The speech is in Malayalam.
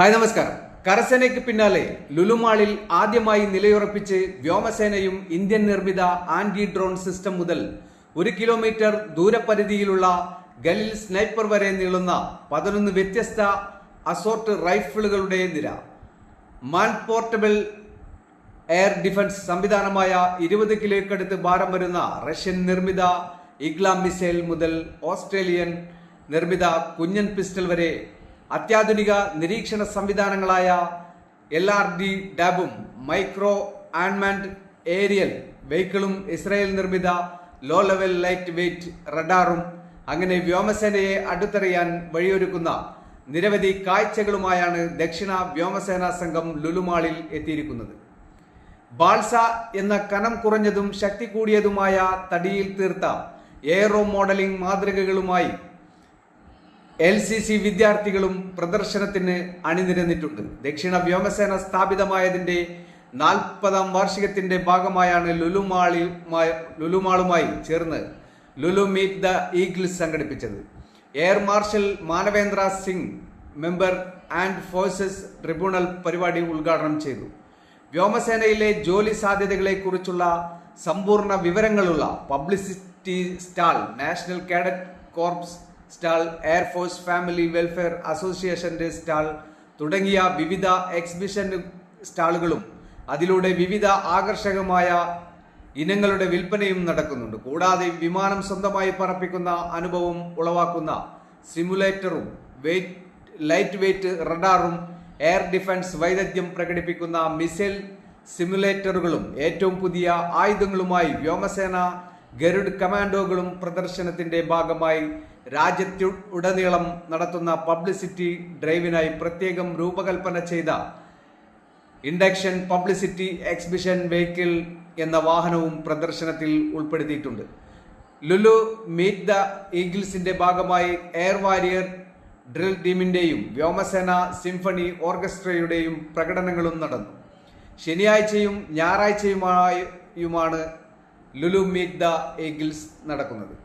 ഹായ് നമസ്കാരം. കരസേനയ്ക്ക് പിന്നാലെ ലുലുമാളിൽ ആദ്യമായി നിലയുറപ്പിച്ച് വ്യോമസേനയും ഇന്ത്യൻ നിർമ്മിത ആന്റി ഡ്രോൺ സിസ്റ്റം മുതൽ 1 കിലോമീറ്റർ ദൂരപരിധിയിലുള്ള ഗലിൽ സ്നൈപ്പർ വരെ നീളുന്ന 11 വ്യത്യസ്ത അസോർട്ട് റൈഫിളുകളുടെ നിര. മാൻ പോർട്ടബിൾ എയർ ഡിഫൻസ് സംവിധാനമായ 20 കിലോയ്ക്കടുത്ത് ഭാരം വരുന്ന റഷ്യൻ നിർമ്മിത ഇഗ്ല മിസൈൽ മുതൽ ഓസ്ട്രേലിയൻ നിർമ്മിത കുഞ്ഞൻ പിസ്റ്റൾ വരെ അത്യാധുനിക നിരീക്ഷണ സംവിധാനങ്ങളായ LRD ഡാബും മൈക്രോ ആൻമാൻഡ് ഏരിയൽ വെഹിക്കിളും ഇസ്രായേൽ നിർമ്മിത ലോ ലെവൽ ലൈറ്റ് വെയ്റ്റ് റഡാറും അങ്ങനെ വ്യോമസേനയെ അടുത്തറിയാൻ വഴിയൊരുക്കുന്ന നിരവധി കാഴ്ചകളുമായാണ് ദക്ഷിണ വ്യോമസേനാ സംഘം ലുലുമാളിൽ എത്തിയിരിക്കുന്നത്. ബാൾസ എന്ന കനം കുറഞ്ഞതും ശക്തി കൂടിയതുമായ തടിയിൽ തീർത്ത എയറോ മോഡലിംഗ് മാതൃകകളുമായി LCC വിദ്യാർത്ഥികളും പ്രദർശനത്തിന് അണിനിരന്നിട്ടുണ്ട്. ദക്ഷിണ വ്യോമസേന സ്ഥാപിതമായതിന്റെ 40ാം വാർഷികത്തിന്റെ ഭാഗമായാണ് ലുലുമാളുമായി ചേർന്ന് ലുലു മീറ്റ് ദ ഈഗിൾസ് സംഘടിപ്പിച്ചത്. Air marshal Manavendra Singh member and forces tribunal പരിപാടി ഉദ്ഘാടനം ചെയ്തു. വ്യോമസേനയിലെ ജോലി സാധ്യതകളെ കുറിച്ചുള്ള സമ്പൂർണ്ണ വിവരങ്ങളുള്ള publicity stall, national cadet corps stall, air force family welfare അസോസിയേഷന്റെ സ്റ്റാൾ തുടങ്ങിയ വിവിധ എക്സിബിഷൻ സ്റ്റാളുകളും അതിലൂടെ വിവിധ ആകർഷകമായ ഇനങ്ങളുടെ വിൽപ്പനയും നടക്കുന്നുണ്ട്. കൂടാതെ വിമാനം സ്വന്തമായി പറപ്പിക്കുന്ന അനുഭവം ഉളവാക്കുന്ന സിമുലേറ്ററും ലൈറ്റ് വെയ്റ്റ് റഡാറും എയർ ഡിഫൻസ് വൈദഗ്ധ്യം പ്രകടിപ്പിക്കുന്ന മിസൈൽ സിമുലേറ്ററുകളും ഏറ്റവും പുതിയ ആയുധങ്ങളുമായി വ്യോമസേന ഗരുഡ് കമാൻഡോകളും പ്രദർശനത്തിന്റെ ഭാഗമായി രാജ്യത്തുടനീളം നടത്തുന്ന പബ്ലിസിറ്റി ഡ്രൈവിനായി പ്രത്യേകം രൂപകൽപ്പന ചെയ്ത ഇൻഡക്ഷൻ പബ്ലിസിറ്റി എക്സിബിഷൻ വെഹിക്കിൾ എന്ന വാഹനവും പ്രദർശനത്തിൽ ഉൾപ്പെടുത്തിയിട്ടുണ്ട്. ലുലു മീറ്റ് ദ ഈഗിൾസിന്റെ ഭാഗമായി എയർ വാരിയർ ഡ്രിൽ ടീമിന്റെയും വ്യോമസേന സിംഫണി ഓർക്കസ്ട്രയുടെയും പ്രകടനങ്ങളും നടന്നു. ശനിയാഴ്ചയും ഞായറാഴ്ചയുമാണ് ലുലു മീറ്റ് ദ ഈഗിൾസ് നടക്കുന്നത്.